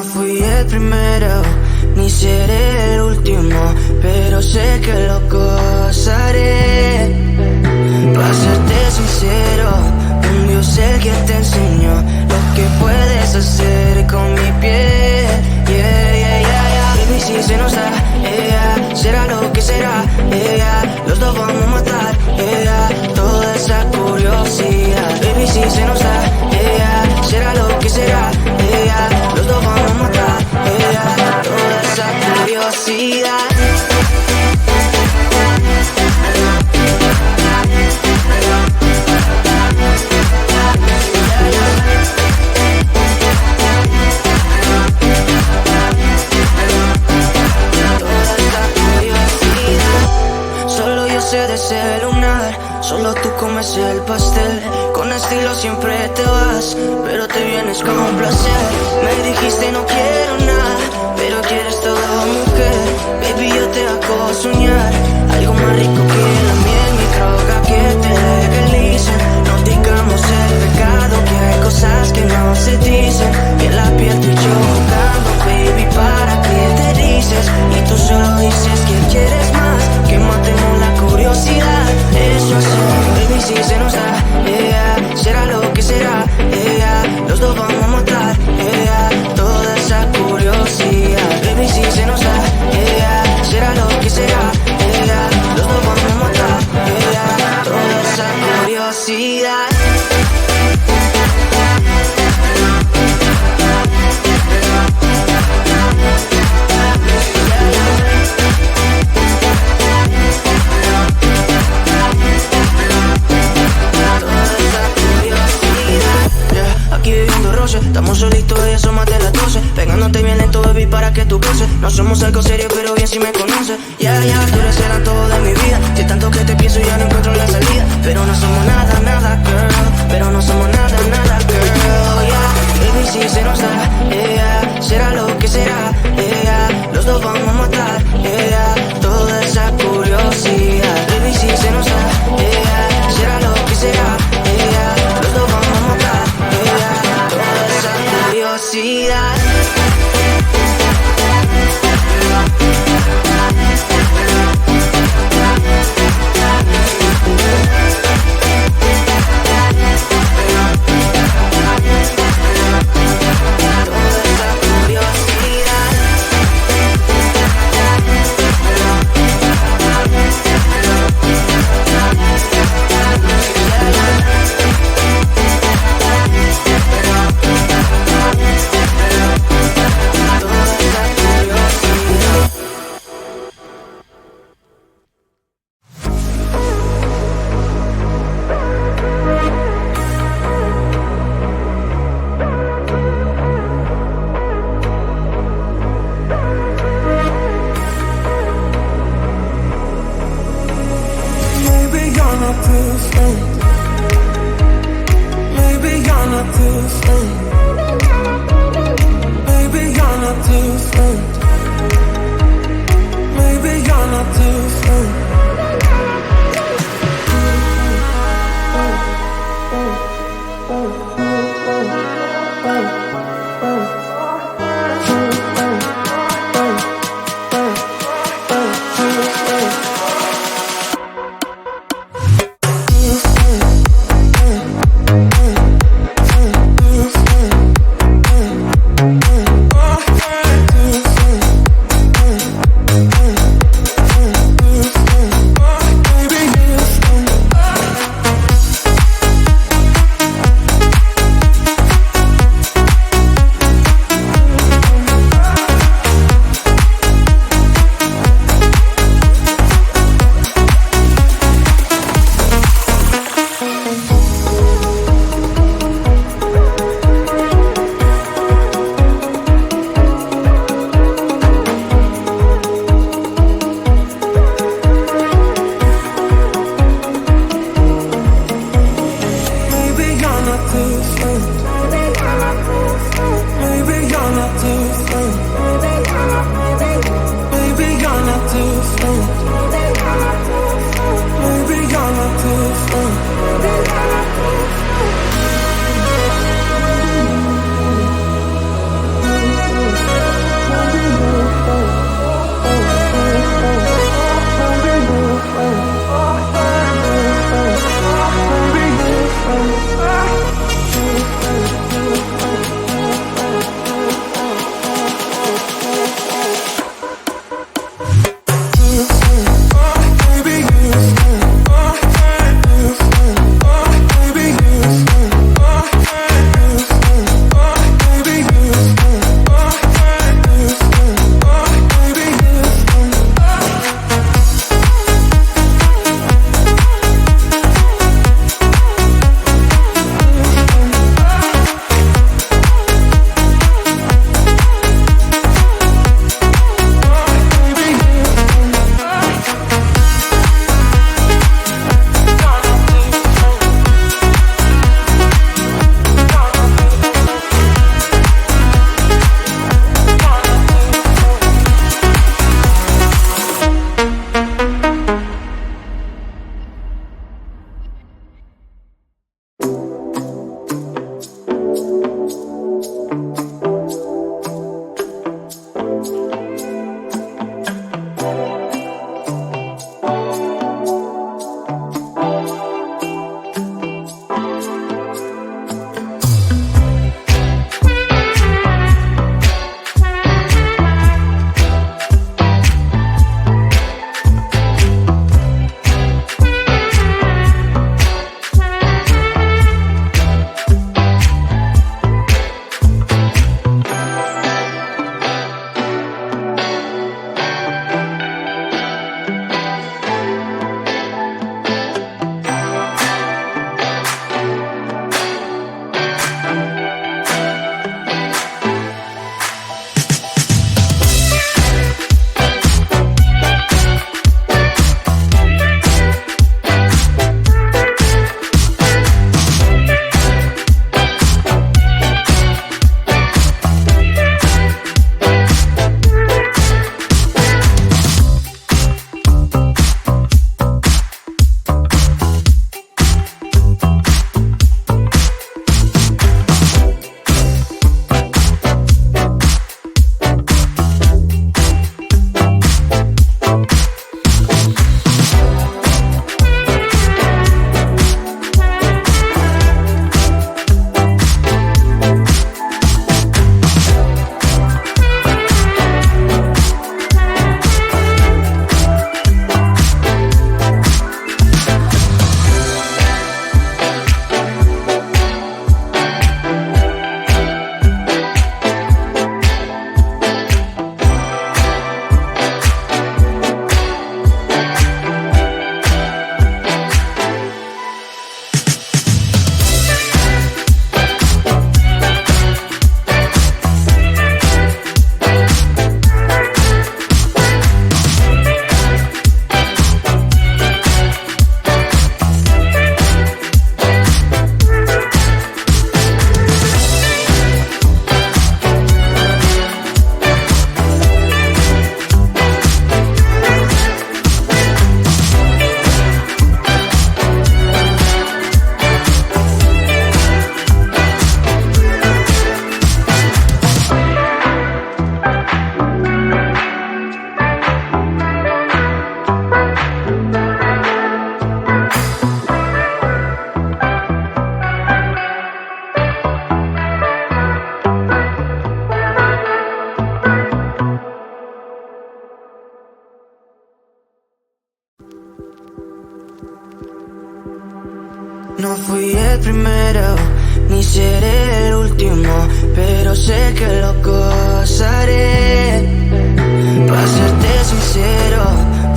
no fui el primero, ni seré el último, pero sé que lo gozaré. Para serte sincero, un Dios el que te enseñó lo que puedes hacer con mi piel. Yeah, yeah, yeah, yeah. Baby, si se nos da, yeah, será lo que será, yeah, los dos vamos a matar, yeah, toda esa curiosidad. Baby, si se nos da, yeah, será lo que será, yeah, los dos vamos a matar, yeah, toda esa curiosidad. De ese lunar, solo tú comes el pastel. Con estilo siempre te vas, pero te vienes con un placer. Me dijiste no quiero nada, pero quieres todo, mujer. Baby, yo te hago soñar algo más rico que la miel, mi droga que te legalicen. No digamos el pecado, que hay cosas que no se dicen. Y en la piel tú y yo jugando, baby, ¿para qué te dices? Y tú solo dices que quieres más, que matemos la curiosidad. Eso es, baby, si se nos da, yeah, será lo que será, yeah, los dos vamos a matar, yeah, toda esa curiosidad. Baby, si se nos da, yeah, será lo que será, yeah, los dos vamos a matar, yeah, toda esa curiosidad. Estamos solitos y eso más de las 12. Pegándote bien lento, baby, para que tú goces. No somos algo serio, pero bien si me conoces. Ya, tú eres el antojo de mi vida. Si tanto que te pienso ya no encuentro la salida. Pero no somos nada, nada, girl. Pero no somos nada, nada, girl. Yeah, baby, si se nos da, yeah, será lo que será, yeah, los dos vamos a matar, yeah, toda esa curiosidad. Baby, si se nos da, yeah, será lo que será, yeah, los dos vamos a matar, yeah, toda esa curiosidad. No fui el primero, ni seré el último, pero sé que lo gozaré. Para serte sincero,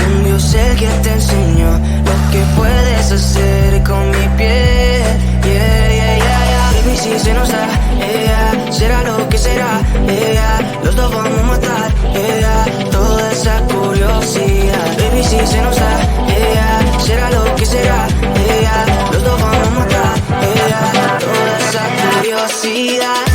un Dios el que te enseñó lo que puedes hacer con mi piel. Yeah, yeah, yeah, yeah. Baby, si se nos da, yeah, será lo que será, yeah, los dos vamos a matar, yeah, toda esa curiosidad. Baby, si se nos da, yeah, será lo que será, yeah, los dos vamos a matar, yeah, toda esa curiosidad.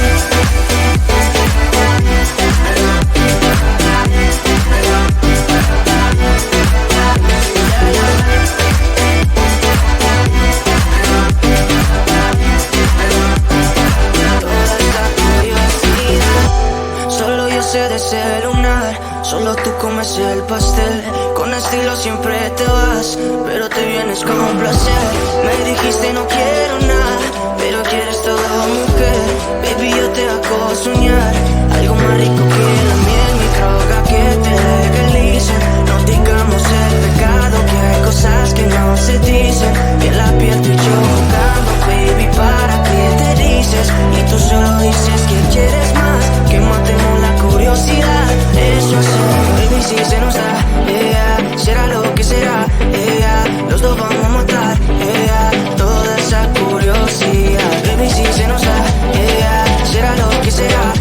De ese lunar, solo tú comes el pastel. Con estilo siempre te vas, pero te vienes con un placer. Me dijiste no quiero nada, pero quieres todo, mujer. Baby, yo te hago soñar algo más rico que la miel, mi droga que te legalicen. No digamos el pecado, que hay cosas que no se dicen. Y en la piel tú y yo jugando, baby, ¿para qué te dices? Y tú solo dices que quieres más, que matemos la curiosidad. Eso hacemos, baby, si se nos da, yeah, será lo que será, yeah, los dos vamos a matar, yeah, toda esa curiosidad. Baby, si se nos da, yeah, será lo que será,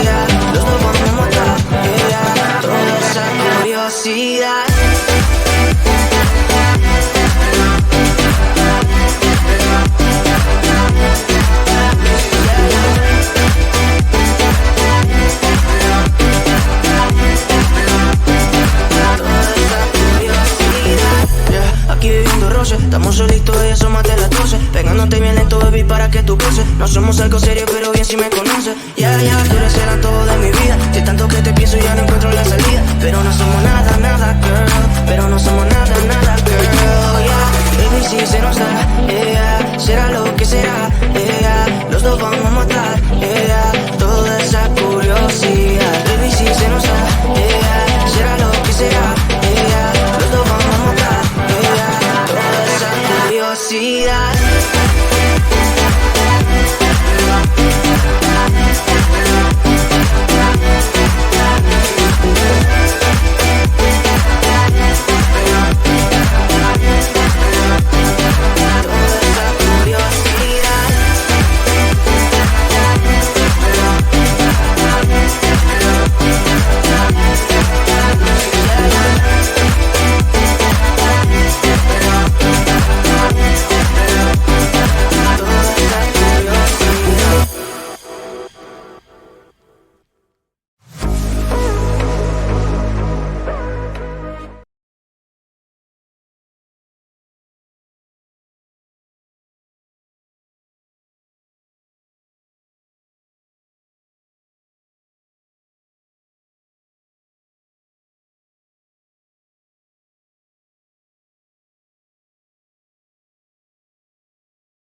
yeah, los dos vamos a matar, yeah, toda esa curiosidad. Aquí viviendo roce, estamos solitos y eso más de las 12. Pegándote bien lento, baby, para que tú goces. No somos algo serio, pero bien si me conoces. Ya, ya, tú eres el antojo de mi vida. De tanto que te pienso ya no encuentro la salida. Pero no somos nada, nada, girl. Pero no somos nada, nada, girl. Yeah, baby, si se nos da, yeah, será lo que será, yeah, los dos vamos a matar, yeah, toda esa curiosidad. Baby, si se nos da, yeah, será lo que será, yeah, los dos vamos a matar, yeah, toda esa curiosidad.